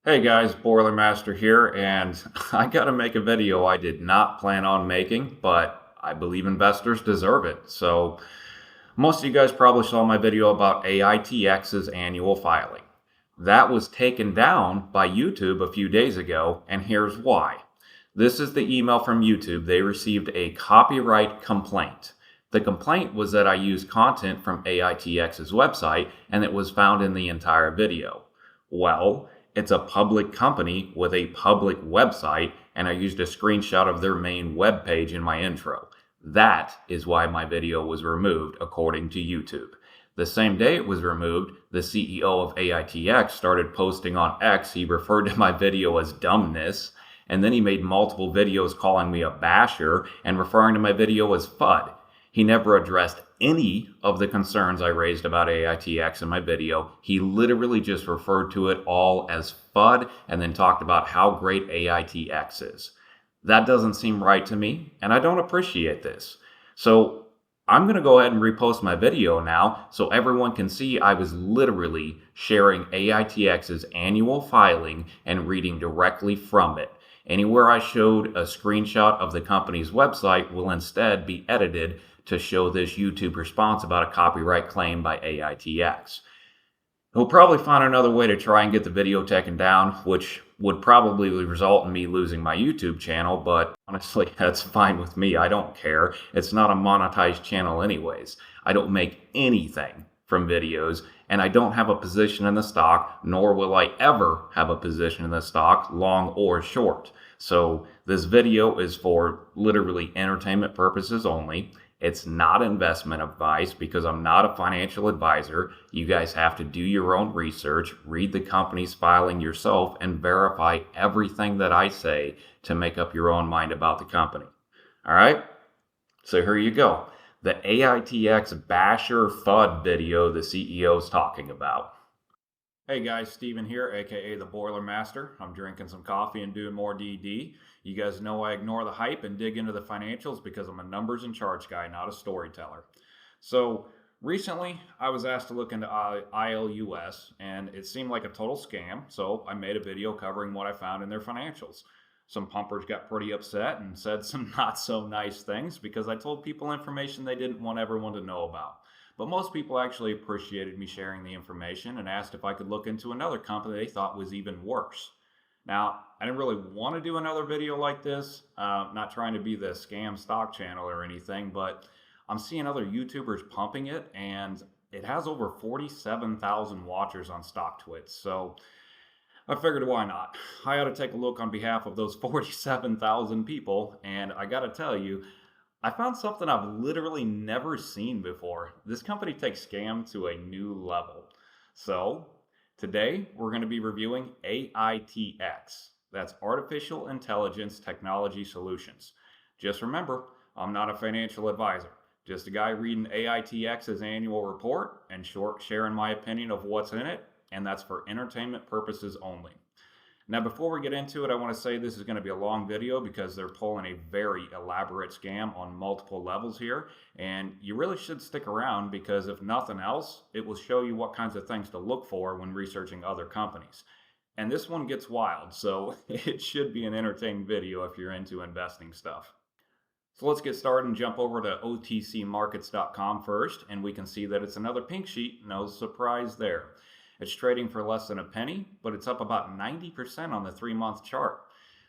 Hey guys, Boiler Master here, and I gotta make a video I did not plan on making, but I believe investors deserve it. So, most of you guys probably saw my video about AITX's annual filing. That was taken down by YouTube a few days ago, and here's why. This is the email from YouTube. They received a copyright complaint. The complaint was that I used content from AITX's website, and it was found in the entire video. Well, it's a public company with a public website, and I used a screenshot of their main web page in my intro. That is why my video was removed, according to YouTube. The same day it was removed, the CEO of AITX started posting on X. He referred to my video as dumbness, and then he made multiple videos calling me a basher and referring to my video as FUD. He never addressed any of the concerns I raised about AITX in my video. He literally just referred to it all as FUD and then talked about how great AITX is. That doesn't seem right to me, and I don't appreciate this. So I'm going to go ahead and repost my video now so everyone can see I was literally sharing AITX's annual filing and reading directly from it. Anywhere I showed a screenshot of the company's website will instead be edited to show this YouTube response about a copyright claim by AITX. He'll probably find another way to try and get the video taken down, which would probably result in me losing my YouTube channel, but honestly, that's fine with me. I don't care. It's not a monetized channel anyways. I don't make anything from videos, and I don't have a position in the stock, nor will I ever have a position in the stock, long or short. So this video is for literally entertainment purposes only. It's not investment advice because I'm not a financial advisor. You guys have to do your own research, read the company's filing yourself, and verify everything that I say to make up your own mind about the company. All right? So here you go. The AITX Basher FUD video the CEO is talking about. Hey guys, Steven here, aka the Boiler Master. I'm drinking some coffee and doing more DD. You guys know I ignore the hype and dig into the financials because I'm a numbers and charts guy, not a storyteller. So recently, I was asked to look into ILUS, and it seemed like a total scam. So I made a video covering what I found in their financials. Some pumpers got pretty upset and said some not so nice things because I told people information they didn't want everyone to know about. But most people actually appreciated me sharing the information and asked if I could look into another company they thought was even worse. Now, I didn't really want to do another video like this, not trying to be the scam stock channel or anything, but I'm seeing other YouTubers pumping it, and it has over 47,000 watchers on StockTwits. So I figured, why not? I ought to take a look on behalf of those 47,000 people, and I gotta tell you, I found something I've literally never seen before. This company takes scam to a new level. So, today we're going to be reviewing AITX. That's Artificial Intelligence Technology Solutions. Just remember, I'm not a financial advisor. Just a guy reading AITX's annual report and sharing my opinion of what's in it, and that's for entertainment purposes only. Now, before we get into it, I want to say this is going to be a long video because they're pulling a very elaborate scam on multiple levels here. And you really should stick around because if nothing else, it will show you what kinds of things to look for when researching other companies. And this one gets wild, so it should be an entertaining video if you're into investing stuff. So let's get started and jump over to otcmarkets.com first, and we can see that it's another pink sheet. No surprise there. It's trading for less than a penny, but it's up about 90% on the 3-month chart.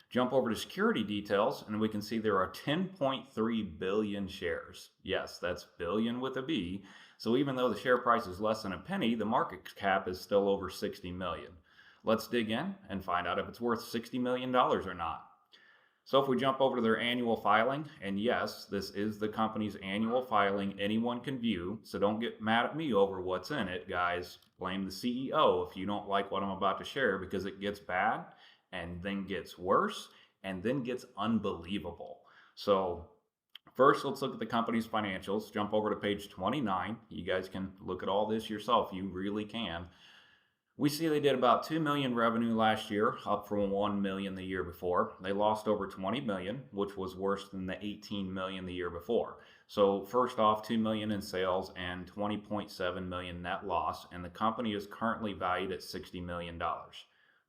Jump over to security details, and we can see there are 10.3 billion shares. Yes, that's billion with a B. So even though the share price is less than a penny, the market cap is still over 60 million. Let's dig in and find out if it's worth $60 million or not. So if we jump over to their annual filing, and yes, this is the company's annual filing anyone can view, so don't get mad at me over what's in it, guys. Blame the CEO if you don't like what I'm about to share because it gets bad and then gets worse and then gets unbelievable. So first, let's look at the company's financials. Jump over to page 29. You guys can look at all this yourself. You really can. We see they did about 2 million revenue last year, up from 1 million the year before. They lost over 20 million, which was worse than the 18 million the year before. So first off, 2 million in sales and 20.7 million net loss, and the company is currently valued at $60 million.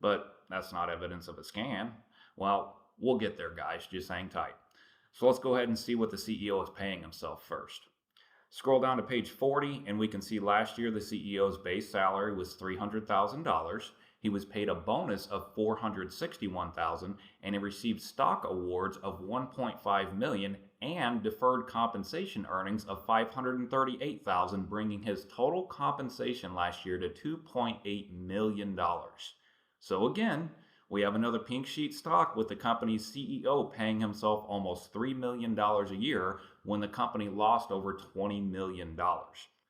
But that's not evidence of a scam. Well, we'll get there, guys. Just hang tight. So let's go ahead and see what the CEO is paying himself first. Scroll down to page 40, and we can see last year the CEO's base salary was $300,000. He was paid a bonus of $461,000, and he received stock awards of $1.5 million and deferred compensation earnings of $538,000, bringing his total compensation last year to $2.8 million. So again, we have another pink sheet stock with the company's CEO paying himself almost $3 million a year when the company lost over $20 million.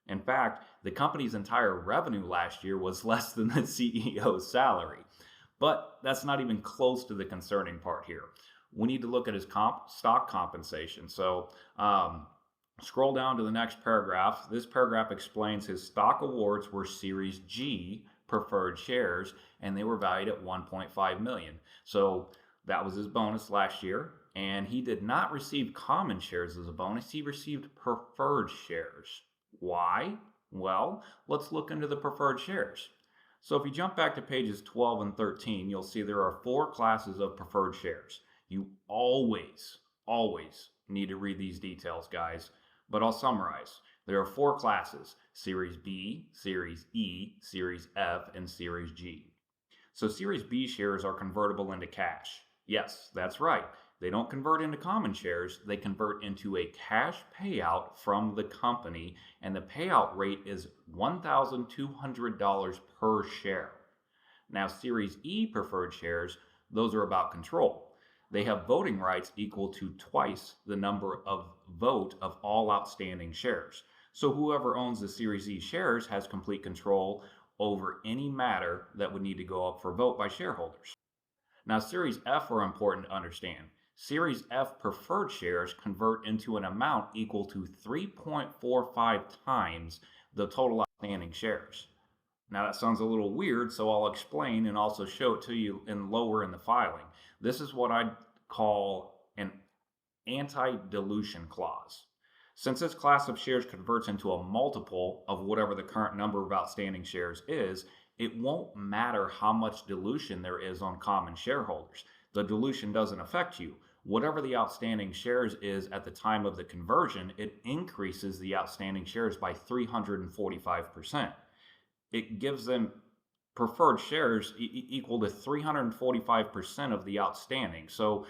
In fact, the company's entire revenue last year was less than the CEO's salary. But that's not even close to the concerning part here. We need to look at his stock compensation. So scroll down to the next paragraph. This paragraph explains his stock awards were Series G preferred shares, and they were valued at $1.5 million. So that was his bonus last year, and he did not receive common shares as a bonus. He received preferred shares. Why? Well, let's look into the preferred shares. So if you jump back to pages 12 and 13, you'll see there are 4 classes of preferred shares. You always need to read these details, guys, but I'll summarize. There are 4 classes: Series B, Series E, Series F, and Series G. So Series B shares are convertible into cash. Yes, that's right. They don't convert into common shares. They convert into a cash payout from the company, and the payout rate is $1,200 per share. Now, Series E preferred shares, those are about control. They have voting rights equal to twice the number of vote of all outstanding shares. So whoever owns the Series E shares has complete control over any matter that would need to go up for vote by shareholders. Now, Series F are important to understand. Series F preferred shares convert into an amount equal to 3.45 times the total outstanding shares. Now that sounds a little weird, so I'll explain and also show it to you lower in the filing. This is what I'd call an anti-dilution clause. Since this class of shares converts into a multiple of whatever the current number of outstanding shares is, it won't matter how much dilution there is on common shareholders. The dilution doesn't affect you. Whatever the outstanding shares is at the time of the conversion, it increases the outstanding shares by 345%. It gives them preferred shares equal to 345% of the outstanding. So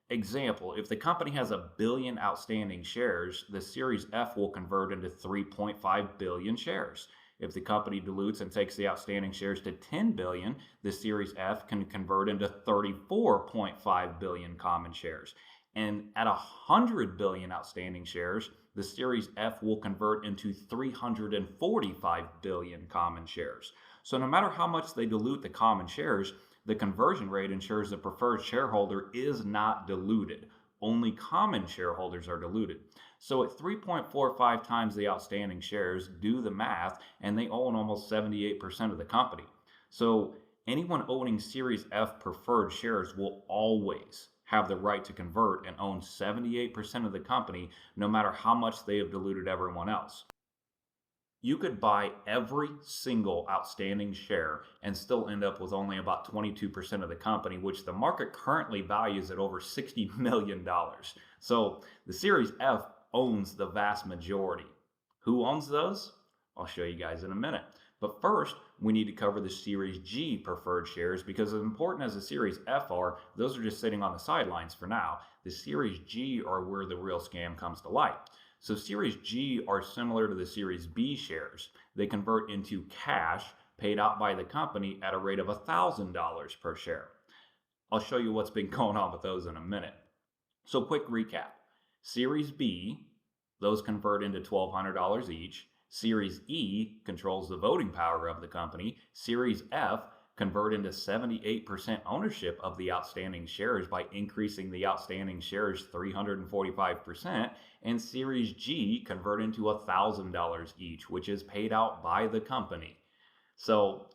example, if the company has 1 billion outstanding shares, the Series F will convert into 3.5 billion shares. If the company dilutes and takes the outstanding shares to 10 billion, the Series F can convert into 34.5 billion common shares. And at 100 billion outstanding shares, the Series F will convert into 345 billion common shares. So no matter how much they dilute the common shares, the conversion rate ensures the preferred shareholder is not diluted. Only common shareholders are diluted. So at 3.45 times the outstanding shares, do the math, and they own almost 78% of the company. So anyone owning Series F preferred shares will always have the right to convert and own 78% of the company, no matter how much they have diluted everyone else. You could buy every single outstanding share and still end up with only about 22% of the company, which the market currently values at over $60 million. So the Series F owns the vast majority. Who owns those? I'll show you guys in a minute. But first, we need to cover the Series G preferred shares, because as important as the Series F are, those are just sitting on the sidelines for now. The Series G are where the real scam comes to light. So Series G are similar to the Series B shares. They convert into cash paid out by the company at a rate of $1,000 per share. I'll show you what's been going on with those in a minute. So quick recap. Series B, those convert into $1,200 each. Series E controls the voting power of the company. Series F convert into 78% ownership of the outstanding shares by increasing the outstanding shares 345%, and Series G convert into $1,000 each, which is paid out by the company. So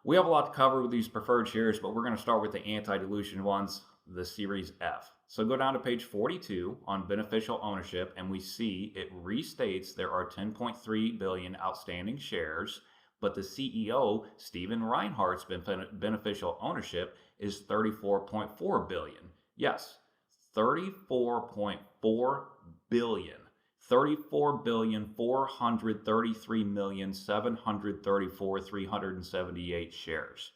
we have a lot to cover with these preferred shares, but we're going to start with the anti-dilution ones, the Series F. So go down to page 42 on beneficial ownership, and we see it restates there are 10.3 billion outstanding shares. but the CEO, Steven Reinhardt's beneficial ownership is 34.4 billion. Yes, 34.4 billion. 34,433,734,378 shares.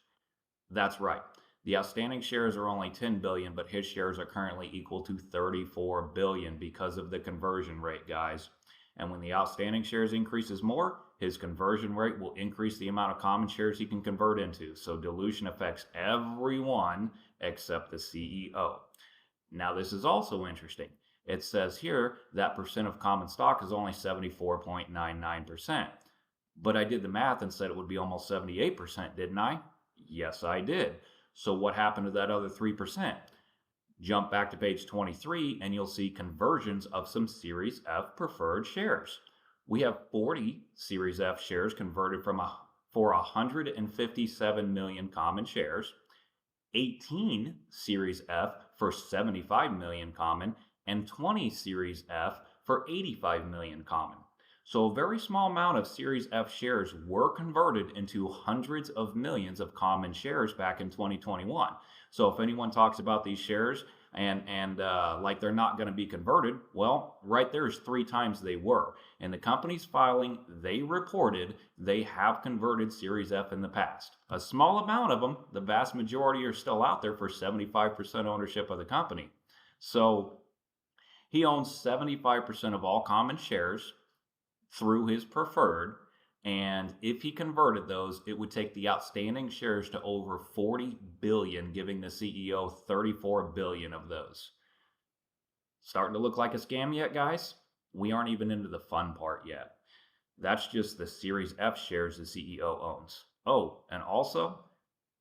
That's right. The outstanding shares are only 10 billion, but his shares are currently equal to 34 billion because of the conversion rate, guys. And when the outstanding shares increases more, his conversion rate will increase the amount of common shares he can convert into. So dilution affects everyone except the CEO. Now, this is also interesting. It says here that percent of common stock is only 74.99%. But I did the math and said it would be almost 78%, didn't I? Yes, I did. So what happened to that other 3%? Jump back to page 23 and you'll see conversions of some Series F preferred shares. We have 40 Series F shares converted for 157 million common shares, 18 Series F for 75 million common, and 20 Series F for 85 million common. So a very small amount of Series F shares were converted into hundreds of millions of common shares back in 2021. So if anyone talks about these shares and like they're not going to be converted, well, right there is 3 times they were. In the company's filing, they reported they have converted Series F in the past. A small amount of them, the vast majority are still out there for 75% ownership of the company. So he owns 75% of all common shares through his preferred, and if he converted those, it would take the outstanding shares to over 40 billion, giving the CEO 34 billion of those. Starting to look like a scam yet, guys? We aren't even into the fun part yet. That's just the Series F shares the CEO owns. Oh, and also,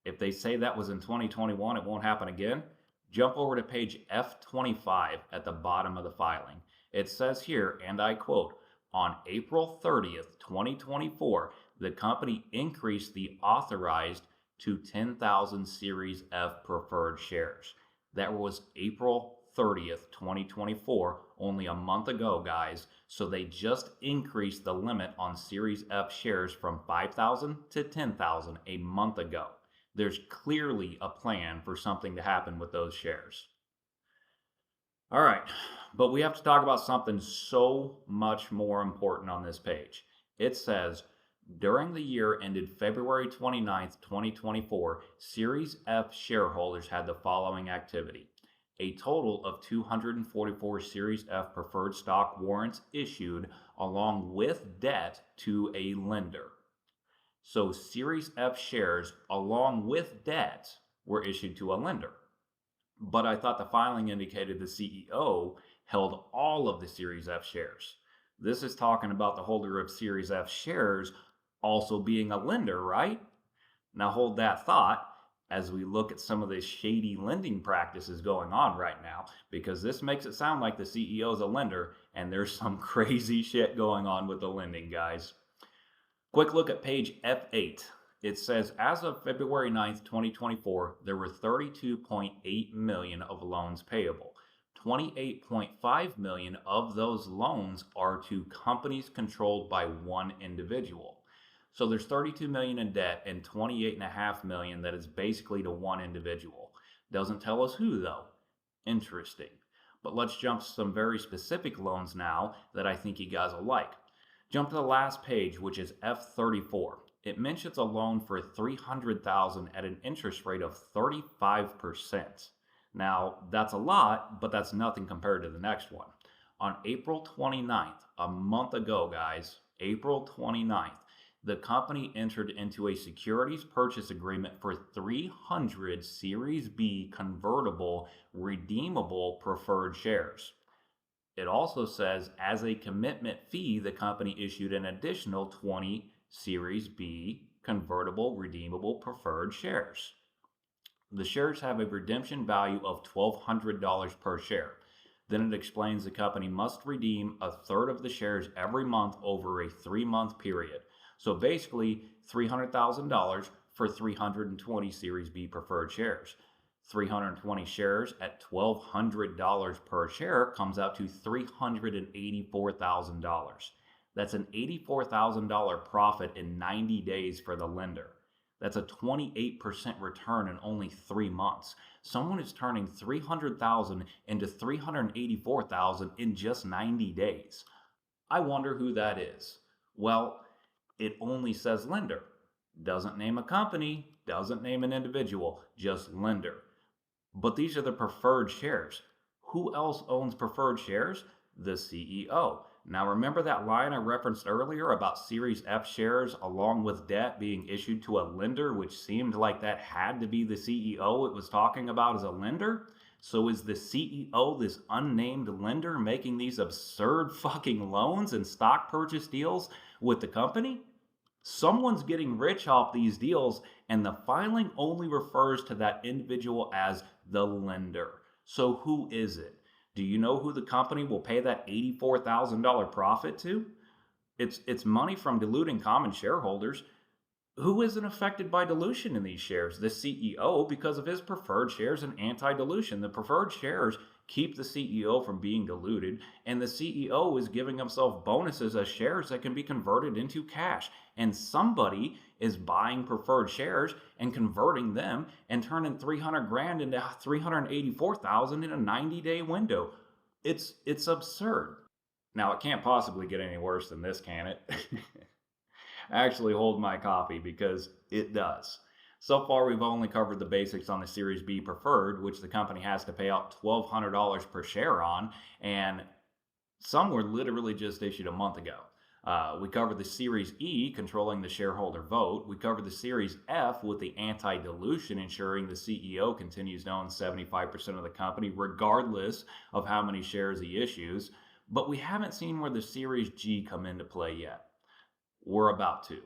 if they say that was in 2021, it won't happen again, jump over to page F25 at the bottom of the filing. It says here, and I quote, "On April 30th, 2024, the company increased the authorized to 10,000 Series F preferred shares." That was April 30th, 2024, only a month ago, guys. So they just increased the limit on Series F shares from 5,000 to 10,000 a month ago. There's clearly a plan for something to happen with those shares. All right, but we have to talk about something so much more important on this page. It says, during the year ended February 29th, 2024, Series F shareholders had the following activity. A total of 244 Series F preferred stock warrants issued along with debt to a lender. So Series F shares along with debt were issued to a lender. But I thought the filing indicated the CEO held all of the Series F shares. This is talking about the holder of Series F shares also being a lender, right? Now hold that thought as we look at some of the shady lending practices going on right now, because this makes it sound like the CEO is a lender and there's some crazy shit going on with the lending, guys. Quick look at page F8. It says, as of February 9th, 2024, there were 32.8 million of loans payable. 28.5 million of those loans are to companies controlled by one individual. So there's 32 million in debt and 28.5 million that is basically to one individual. Doesn't tell us who though. Interesting. But let's jump to some very specific loans now that I think you guys will like. Jump to the last page, which is F34. It mentions a loan for $300,000 at an interest rate of 35%. Now, that's a lot, but that's nothing compared to the next one. On April 29th, a month ago, guys, April 29th, the company entered into a securities purchase agreement for 300 Series B convertible, redeemable preferred shares. It also says, as a commitment fee, the company issued an additional 20 Series B convertible, redeemable preferred shares. The shares have a redemption value of $1,200 per share. Then it explains the company must redeem a third of the shares every month over a 3-month period. So basically, $300,000 for 320 Series B preferred shares. 320 shares at $1,200 per share comes out to $384,000. That's an $84,000 profit in 90 days for the lender. That's a 28% return in only 3 months. Someone is turning 300,000 into 384,000 in just 90 days. I wonder who that is. Well, it only says lender. Doesn't name a company, doesn't name an individual, just lender. But these are the preferred shares. Who else owns preferred shares? The CEO. Now, remember that line I referenced earlier about Series F shares along with debt being issued to a lender, which seemed like that had to be the CEO it was talking about as a lender? So is the CEO this unnamed lender making these absurd fucking loans and stock purchase deals with the company? Someone's getting rich off these deals, and the filing only refers to that individual as the lender. So who is it? Do you know who the company will pay that $84,000 profit to? It's money from diluting common shareholders. Who isn't affected by dilution in these shares? The CEO, because of his preferred shares and anti-dilution. The preferred shares keep the CEO from being diluted, and the CEO is giving himself bonuses as shares that can be converted into cash. And somebody is buying preferred shares and converting them and turning 300 grand into 384,000 in a 90-day window. It's absurd. Now, it can't possibly get any worse than this, can it? Actually hold my coffee because it does. So far, we've only covered the basics on the Series B preferred, which the company has to pay out $1,200 per share on, and some were literally just issued a month ago. We covered the Series E, controlling the shareholder vote. We covered the Series F with the anti-dilution, ensuring the CEO continues to own 75% of the company, regardless of how many shares he issues. But we haven't seen where the Series G come into play yet. We're about to.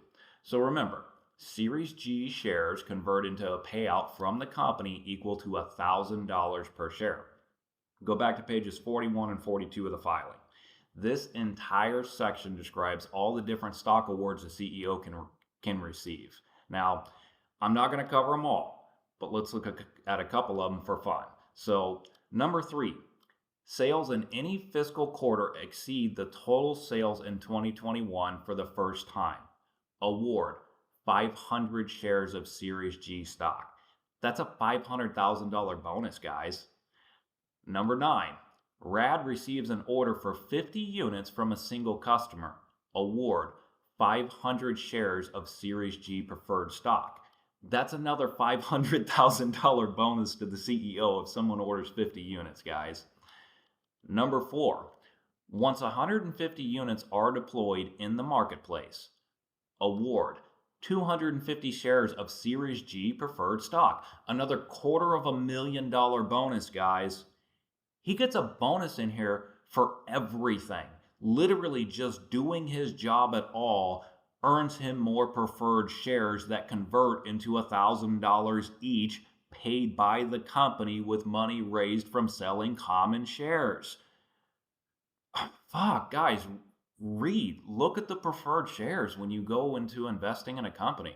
So remember, Series G shares convert into a payout from the company equal to $1,000 per share. Go back to pages 41 and 42 of the filing. This entire section describes all the different stock awards the CEO can receive. Now, I'm not going to cover them all, but let's look at a couple of them for fun. So, number 3. Sales in any fiscal quarter exceed the total sales in 2021 for the first time. Award, 500 shares of Series G stock. That's a $500,000 bonus, guys. Number 9, RAD receives an order for 50 units from a single customer. Award, 500 shares of Series G preferred stock. That's another $500,000 bonus to the CEO if someone orders 50 units, guys. Number 4, once 150 units are deployed in the marketplace, award 250 shares of Series G preferred stock. Another $250,000 bonus, guys. He gets a bonus in here for everything. Literally just doing his job at all earns him more preferred shares that convert into $1,000 each, paid by the company with money raised from selling common shares. Fuck, guys, look at the preferred shares when you go into investing in a company.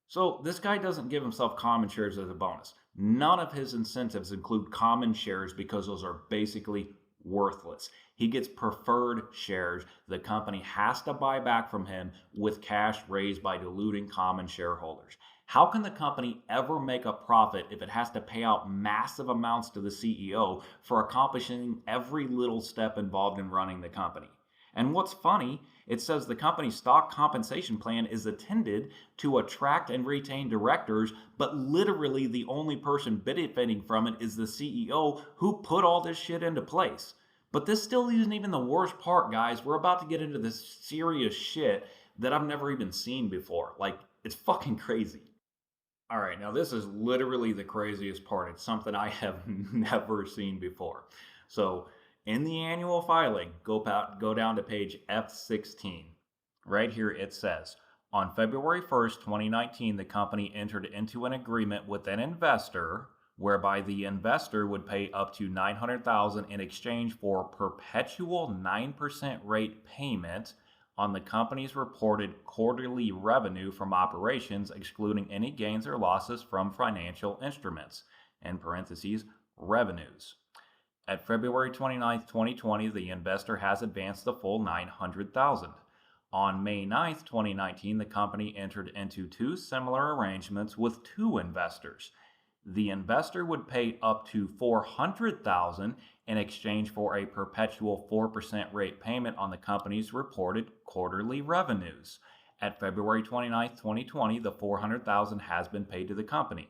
So this guy doesn't give himself common shares as a bonus. None of his incentives include common shares because those are basically worthless. He gets preferred shares the company has to buy back from him with cash raised by diluting common shareholders. How can the company ever make a profit if it has to pay out massive amounts to the CEO for accomplishing every little step involved in running the company? And what's funny, it says the company's stock compensation plan is intended to attract and retain directors, but literally the only person benefiting from it is the CEO who put all this shit into place. But this still isn't even the worst part, guys. We're about to get into this serious shit that I've never even seen before. Like, it's fucking crazy. All right, now this is literally the craziest part. It's something I have never seen before. So, in the annual filing, go down to page F16. Right here it says, on February 1st, 2019, the company entered into an agreement with an investor whereby the investor would pay up to $900,000 in exchange for perpetual 9% rate payment on the company's reported quarterly revenue from operations, excluding any gains or losses from financial instruments, in parentheses, revenues. At February 29, 2020, the investor has advanced the full $900,000. On May 9th, 2019, the company entered into two similar arrangements with two investors. The investor would pay up to $400,000 in exchange for a perpetual 4% rate payment on the company's reported quarterly revenues. At February 29, 2020, the $400,000 has been paid to the company.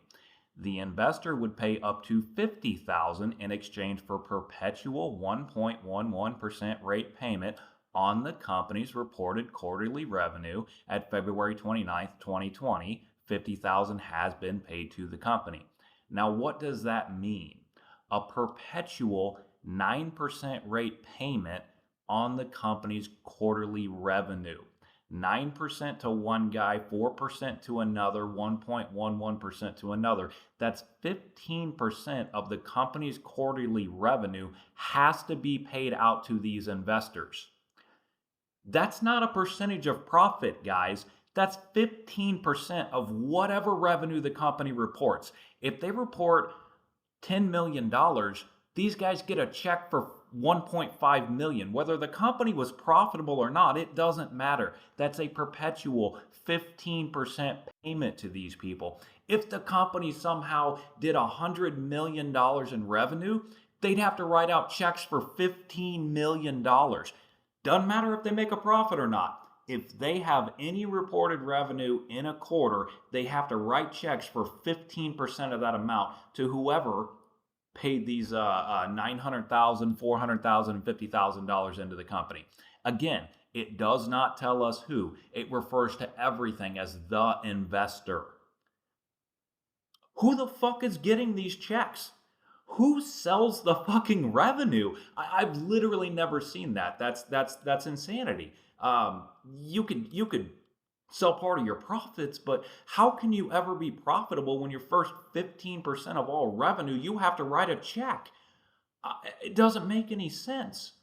The investor would pay up to $50,000 in exchange for perpetual 1.11% rate payment on the company's reported quarterly revenue. At February 29, 2020, $50,000 has been paid to the company. Now, what does that mean? A perpetual 9% rate payment on the company's quarterly revenue. 9% to one guy, 4% to another, 1.11% to another. That's 15% of the company's quarterly revenue has to be paid out to these investors. That's not a percentage of profit, guys. That's 15% of whatever revenue the company reports. If they report $10 million, these guys get a check for $1.5 million. Whether the company was profitable or not, it doesn't matter. That's a perpetual 15% payment to these people. If the company somehow did $100 million in revenue, they'd have to write out checks for $15 million. Doesn't matter if they make a profit or not. If they have any reported revenue in a quarter, they have to write checks for 15% of that amount to whoever paid these $900,000, $400,000, and $50,000 into the company. Again, it does not tell us who. It refers to everything as the investor. Who the fuck is getting these checks? Who sells the fucking revenue? I've literally never seen that. That's insanity. You could sell part of your profits, but how can you ever be profitable when your first 15% of all revenue, you have to write a check? It doesn't make any sense.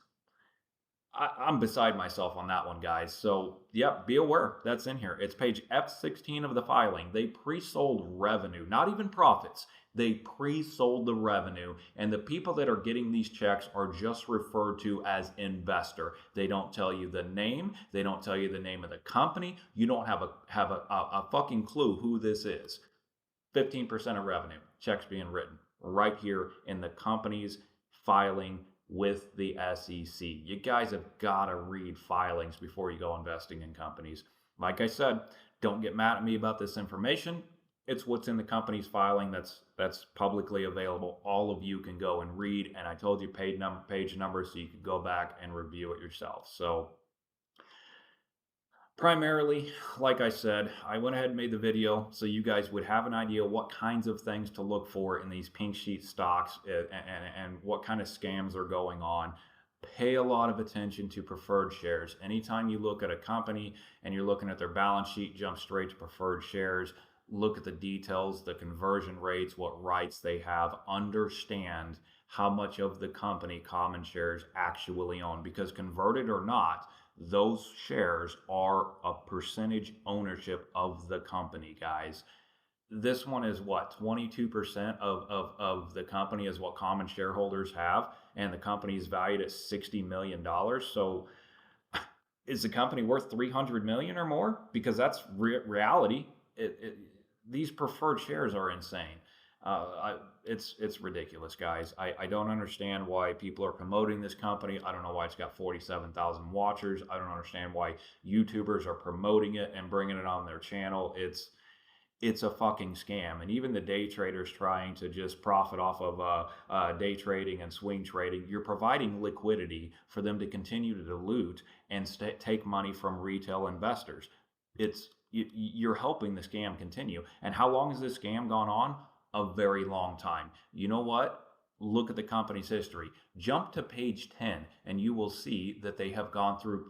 I'm beside myself on that one, guys. So, yep, be aware. That's in here. It's page F16 of the filing. They pre-sold revenue, not even profits. They pre-sold the revenue, and the people that are getting these checks are just referred to as investor. They don't tell you the name. They don't tell you the name of the company. You don't have a fucking clue who this is. 15% of revenue, checks being written right here in the company's filing with the SEC. You guys have got to read filings before you go investing in companies. Like I said, don't get mad at me about this information. It's what's in the company's filing that's publicly available. All of you can go and read, and I told you page numbers so you can go back and review it yourself. So primarily, like I said, I went ahead and made the video so you guys would have an idea what kinds of things to look for in these pink sheet stocks and what kind of scams are going on. Pay a lot of attention to preferred shares. Anytime you look at a company and you're looking at their balance sheet, jump straight to preferred shares. Look at the details, the conversion rates, what rights they have. Understand how much of the company common shares actually own, because converted or not, those shares are a percentage ownership of the company, guys. This one is what, 22% of the company is what common shareholders have, and the company is valued at $60 million. So is the company worth $300 million or more? Because that's reality. These preferred shares are insane. It's ridiculous, guys. I don't understand why people are promoting this company. I don't know why it's got 47,000 watchers. I don't understand why YouTubers are promoting it and bringing it on their channel. It's a fucking scam. And even the day traders trying to just profit off of day trading and swing trading, you're providing liquidity for them to continue to dilute and take money from retail investors. You're helping the scam continue. And how long has this scam gone on? A very long time. You know what? Look at the company's history. Jump to page 10 and you will see that they have gone through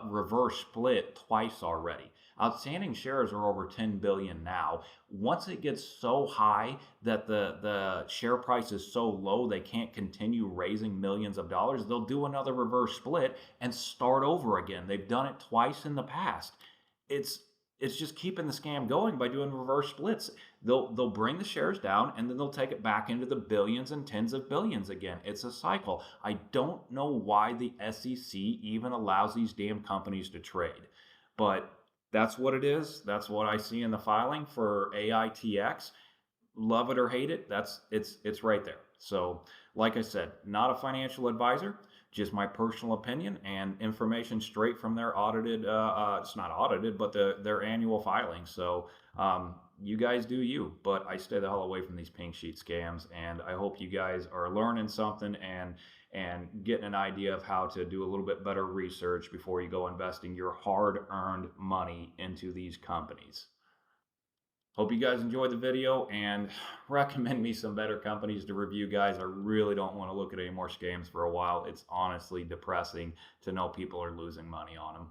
reverse split twice already. Outstanding shares are over 10 billion now. Once it gets so high that the share price is so low they can't continue raising millions of dollars, they'll do another reverse split and start over again. They've done it twice in the past. It's just keeping the scam going by doing reverse splits. They'll bring the shares down and then they'll take it back into the billions and tens of billions again. It's a cycle. I don't know why the SEC even allows these damn companies to trade. But that's what it is. That's what I see in the filing for AITX. Love it or hate it, it's right there. So, like I said, not a financial advisor, just my personal opinion and information straight from their audited. It's not audited, but their annual filing. So, you guys do you, but I stay the hell away from these pink sheet scams. And I hope you guys are learning something and getting an idea of how to do a little bit better research before you go investing your hard-earned money into these companies. Hope you guys enjoyed the video and recommend me some better companies to review, guys. I really don't want to look at any more scams for a while. It's honestly depressing to know people are losing money on them.